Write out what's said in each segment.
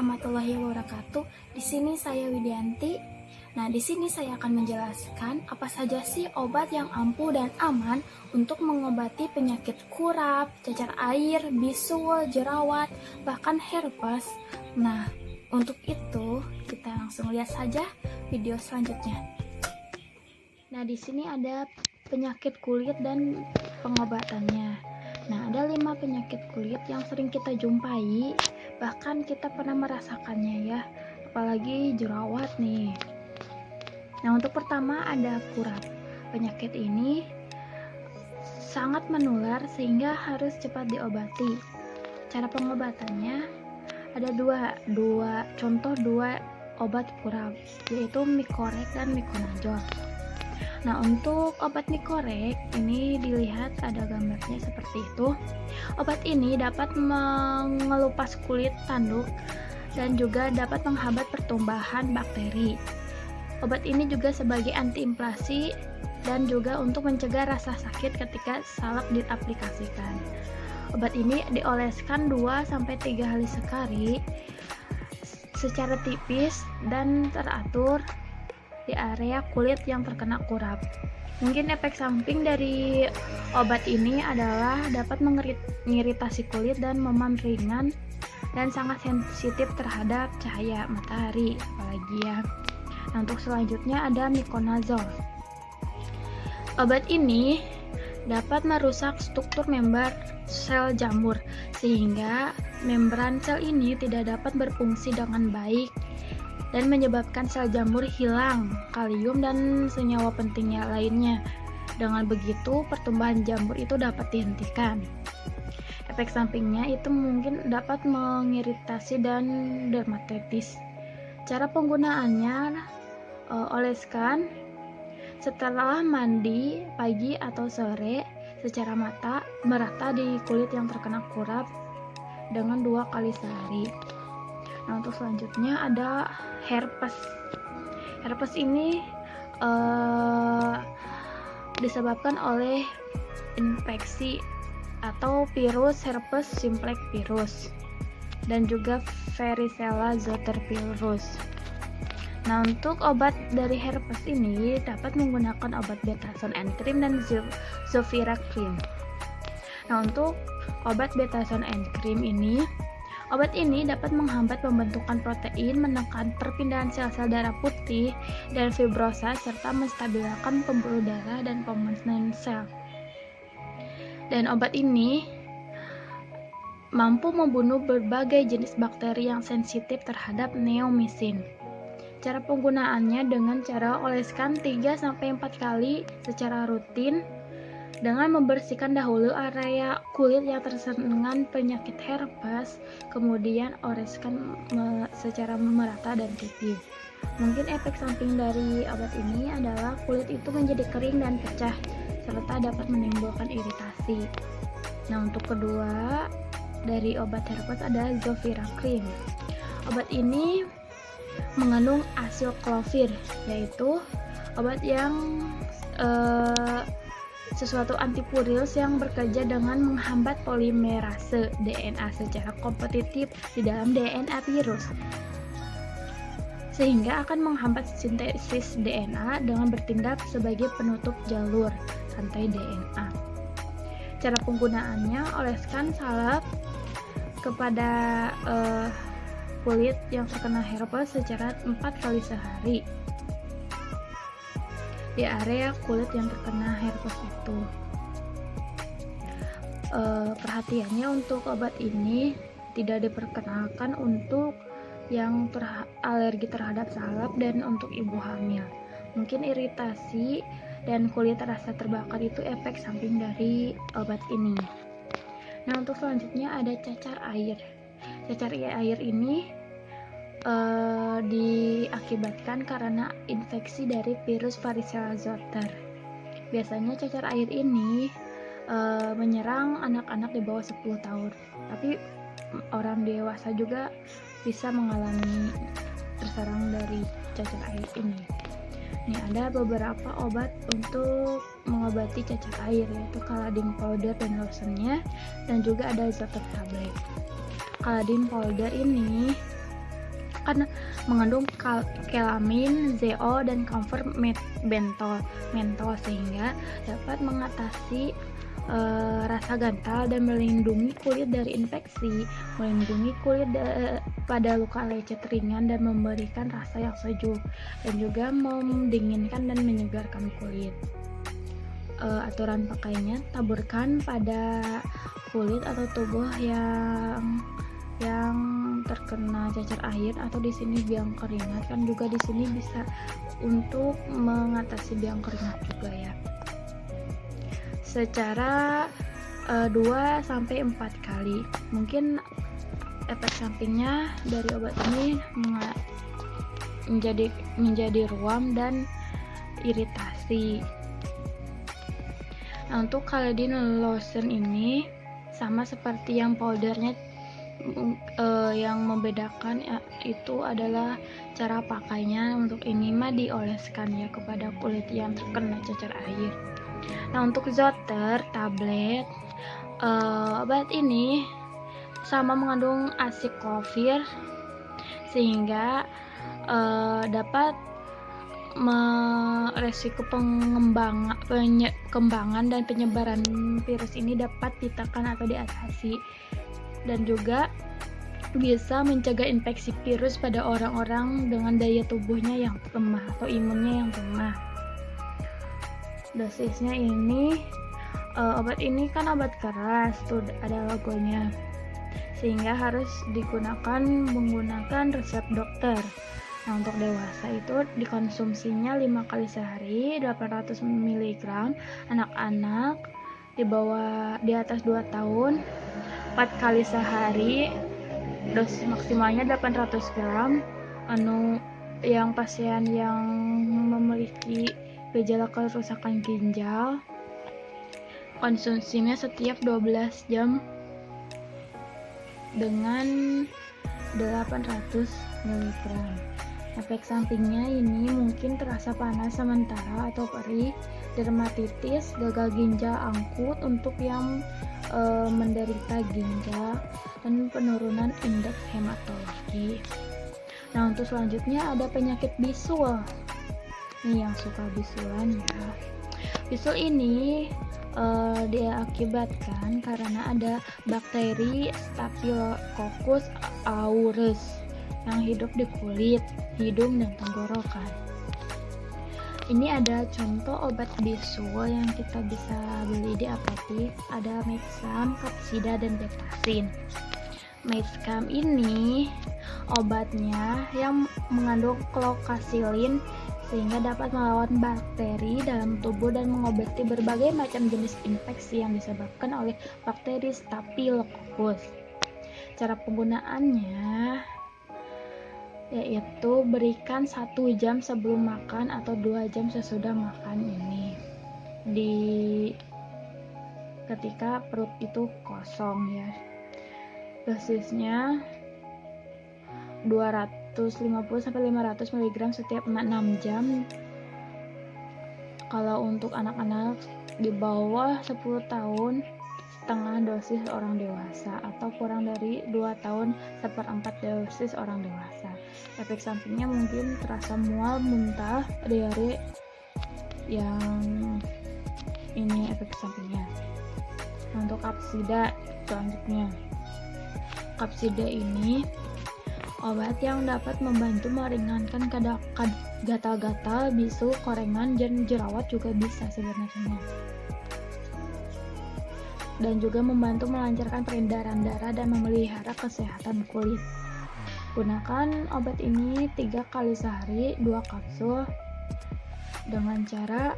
warahmatullahi wabarakatuh. Di sini saya Widianti. Nah, di sini saya akan menjelaskan apa saja sih obat yang ampuh dan aman untuk mengobati penyakit kurap, cacar air, bisul, jerawat, bahkan herpes. Nah, untuk itu kita langsung lihat saja video selanjutnya. Nah, di sini ada penyakit kulit dan pengobatannya. Nah, ada 5 penyakit kulit yang sering kita jumpai, bahkan kita pernah merasakannya ya, apalagi jerawat nih. Nah, untuk pertama ada kurap. Penyakit ini sangat menular sehingga harus cepat diobati. Cara pengobatannya ada dua obat kurap, yaitu Micorec dan Miconazole. Nah, untuk obat Micorec ini dilihat ada gambarnya seperti itu. Obat ini dapat mengelupas kulit tanduk dan juga dapat menghambat pertumbuhan bakteri. Obat ini juga sebagai antiinflamasi dan juga untuk mencegah rasa sakit ketika salep diaplikasikan. Obat ini dioleskan 2-3 kali sekali secara tipis dan teratur di area kulit yang terkena kurap. Mungkin efek samping dari obat ini adalah dapat mengiritasi kulit dan memam ringan dan sangat sensitif terhadap cahaya matahari apalagi ya. Nah, untuk selanjutnya ada Miconazole. Obat ini dapat merusak struktur membran sel jamur sehingga membran sel ini tidak dapat berfungsi dengan baik dan menyebabkan sel jamur hilang kalium dan senyawa pentingnya lainnya. Dengan begitu, pertumbuhan jamur itu dapat dihentikan. Efek sampingnya itu mungkin dapat mengiritasi dan dermatitis. Cara penggunaannya, oleskan setelah mandi pagi atau sore secara merata di kulit yang terkena kurap dengan 2 kali sehari. Nah, untuk selanjutnya ada herpes. Herpes ini disebabkan oleh infeksi atau virus herpes simplex virus dan juga varicella zoster virus. Nah, untuk obat dari herpes ini dapat menggunakan obat Betadine and cream dan Zofira cream. Nah, untuk obat Betadine and cream ini, obat ini dapat menghambat pembentukan protein, menekan perpindahan sel-sel darah putih dan fibrosa, serta menstabilkan pembuluh darah dan pemenuhan sel. Dan obat ini mampu membunuh berbagai jenis bakteri yang sensitif terhadap neomycin. Cara penggunaannya dengan cara oleskan 3-4 kali secara rutin dengan membersihkan dahulu area kulit yang terkena penyakit herpes, kemudian oleskan secara merata dan tipis. Mungkin efek samping dari obat ini adalah kulit itu menjadi kering dan pecah, serta dapat menimbulkan iritasi. Nah, untuk kedua dari obat herpes ada Zofira cream. Obat ini mengandung asilklofir, yaitu obat yang sesuatu antipurils yang bekerja dengan menghambat polimerase DNA secara kompetitif di dalam DNA virus, sehingga akan menghambat sintesis DNA dengan bertindak sebagai penutup jalur rantai DNA. Cara penggunaannya, oleskan salep kepada kulit yang terkena herpes secara 4 kali sehari di area kulit yang terkena herpes itu. Perhatiannya, untuk obat ini tidak diperkenalkan untuk yang alergi terhadap salep dan untuk ibu hamil. Mungkin iritasi dan kulit terasa terbakar itu efek samping dari obat ini. Nah, untuk selanjutnya ada cacar air. Cacar air ini diakibatkan karena infeksi dari virus varicella zoster. Biasanya cacar air ini menyerang anak-anak di bawah 10 tahun, tapi orang dewasa juga bisa mengalami terserang dari cacar air ini. Ini ada beberapa obat untuk mengobati cacar air, yaitu Caladin powder dan lotionnya, dan juga ada Zotec tablet. Caladin powder ini akan mengandung kelamin, ZO, dan camphor mentol sehingga dapat mengatasi rasa gatal dan melindungi kulit dari infeksi, melindungi kulit pada luka lecet ringan dan memberikan rasa yang sejuk, dan juga mendinginkan dan menyegarkan kulit. Aturan pakainya, taburkan pada kulit atau tubuh yang terkena cacar air atau di sini biang keringat, kan juga di sini bisa untuk mengatasi biang keringat juga ya. Secara 2-4 kali. Mungkin efek sampingnya dari obat ini menjadi ruam dan iritasi. Nah, untuk Caladin lotion ini sama seperti yang powdernya, yang membedakan itu adalah cara pakainya. Untuk ini mah dioleskan ya kepada kulit yang terkena cacar air. Nah, untuk Zotter tablet, obat ini sama mengandung acyclovir sehingga dapat resiko pengembangan dan penyebaran virus ini dapat ditekan atau diatasi, dan juga bisa mencegah infeksi virus pada orang-orang dengan daya tubuhnya yang lemah atau imunnya yang lemah. Dosisnya ini, obat ini kan obat keras tuh, ada logonya, sehingga harus menggunakan resep dokter. Nah, untuk dewasa itu dikonsumsinya 5 kali sehari, 800 mg. Anak-anak di atas 2 tahun 4 kali sehari, dosis maksimalnya 800 gram. Yang pasien yang memiliki gejala kerusakan ginjal, konsumsinya setiap 12 jam dengan 800 mg. Efek sampingnya ini mungkin terasa panas sementara atau perih, dermatitis, gagal ginjal akut untuk yang menderita ginjal, dan penurunan indeks hematologi. Nah, untuk selanjutnya ada penyakit bisul. Nih yang suka bisulan ya. Bisul ini diakibatkan karena ada bakteri Staphylococcus aureus yang hidup di kulit, hidung, dan tenggorokan. Ini ada contoh obat bisul yang kita bisa beli di apotek, ada Mexam, Capsida, dan Betacin. Mexam ini obatnya yang mengandung clocasilin sehingga dapat melawan bakteri dalam tubuh dan mengobati berbagai macam jenis infeksi yang disebabkan oleh bakteri Staphylococcus. Cara penggunaannya yaitu berikan 1 jam sebelum makan atau 2 jam sesudah makan ini, ketika perut itu kosong ya. Dosisnya 250-500 mg setiap 6 jam. Kalau untuk anak-anak di bawah 10 tahun, setengah dosis orang dewasa, atau kurang dari 2 tahun 1/4 dosis orang dewasa. Efek sampingnya mungkin terasa mual, muntah, diare, yang ini efek sampingnya. Nah, untuk Capsida selanjutnya, Capsida ini obat yang dapat membantu meringankan gatal-gatal, bisul, korengan, dan jerawat juga bisa sebenarnya, dan juga membantu melancarkan peredaran darah dan memelihara kesehatan kulit. Gunakan obat ini 3 kali sehari, 2 kapsul, dengan cara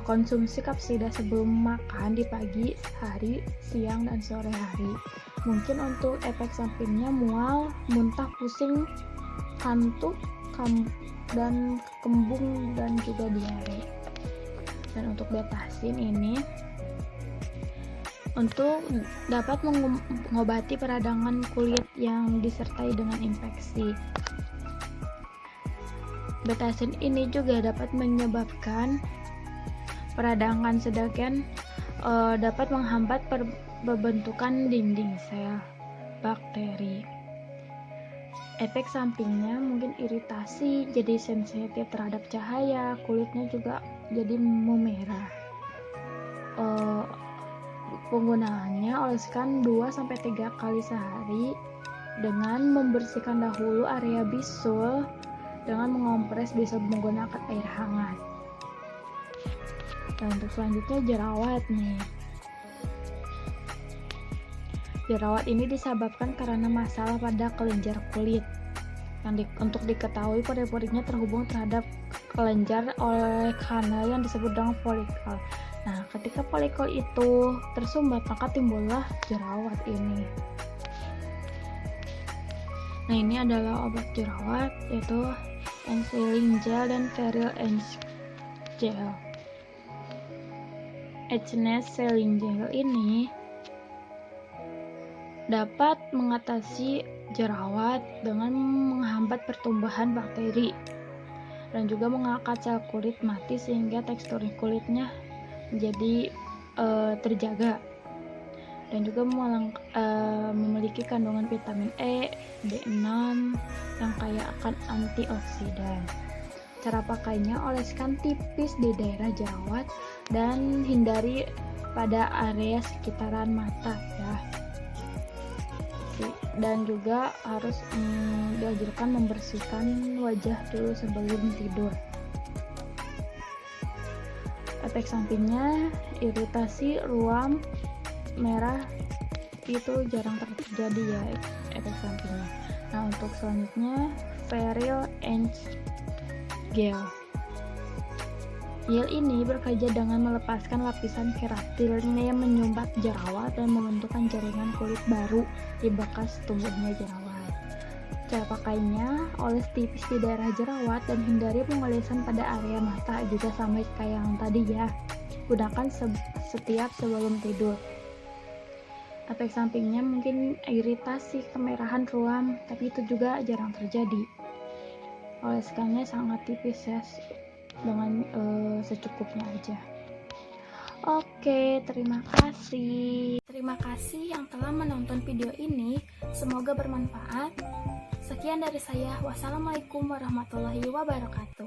konsumsi Capsida sebelum makan di pagi hari, siang, dan sore hari. Mungkin untuk efek sampingnya mual, muntah, pusing, kantuk, dan kembung, dan juga diare. Dan untuk Betacin ini untuk dapat mengobati peradangan kulit yang disertai dengan infeksi. Betacin ini juga dapat menyebabkan peradangan, sedangkan dapat menghambat pembentukan dinding sel bakteri. Efek sampingnya mungkin iritasi, jadi sensitif terhadap cahaya, kulitnya juga jadi memerah. Penggunaannya oleskan 2-3 kali sehari dengan membersihkan dahulu area bisul dengan mengompres bisul menggunakan air hangat. Dan untuk selanjutnya jerawat nih. Jerawat ini disebabkan karena masalah pada kelenjar kulit. Untuk diketahui pori-porinya terhubung terhadap kelenjar oleh kanal yang disebut dengan folikel. Nah, ketika folikel itu tersumbat maka timbullah jerawat ini. Nah, ini adalah obat jerawat yaitu Ensiling Gel dan Ferril Enz Gel. Echnes Sealing Gel ini dapat mengatasi jerawat dengan menghambat pertumbuhan bakteri dan juga mengangkat sel kulit mati sehingga tekstur kulitnya menjadi terjaga, dan juga memiliki kandungan vitamin E, B6 yang kaya akan antioksidan. Cara pakainya, oleskan tipis di daerah jerawat dan hindari pada area sekitaran mata ya. Dan juga harus dianjurkan membersihkan wajah dulu sebelum tidur. Efek sampingnya iritasi, ruam, merah itu jarang terjadi ya efek sampingnya. Nah, untuk selanjutnya Ferril Enz Gel. Gel ini bekerja dengan melepaskan lapisan keratin yang menyumbat jerawat dan membentukkan jaringan kulit baru di bekas tumbuhnya jerawat. Cara pakainya, oles tipis di daerah jerawat dan hindari pengolesan pada area mata, juga sama kayak yang tadi ya. Gunakan setiap sebelum tidur. Efek sampingnya mungkin iritasi, kemerahan ruam, tapi itu juga jarang terjadi. Oleskannya sangat tipis ya, dengan secukupnya aja. Oke, terima kasih. Terima kasih yang telah menonton video ini. Semoga bermanfaat. Sekian dari saya. Wassalamualaikum warahmatullahi wabarakatuh.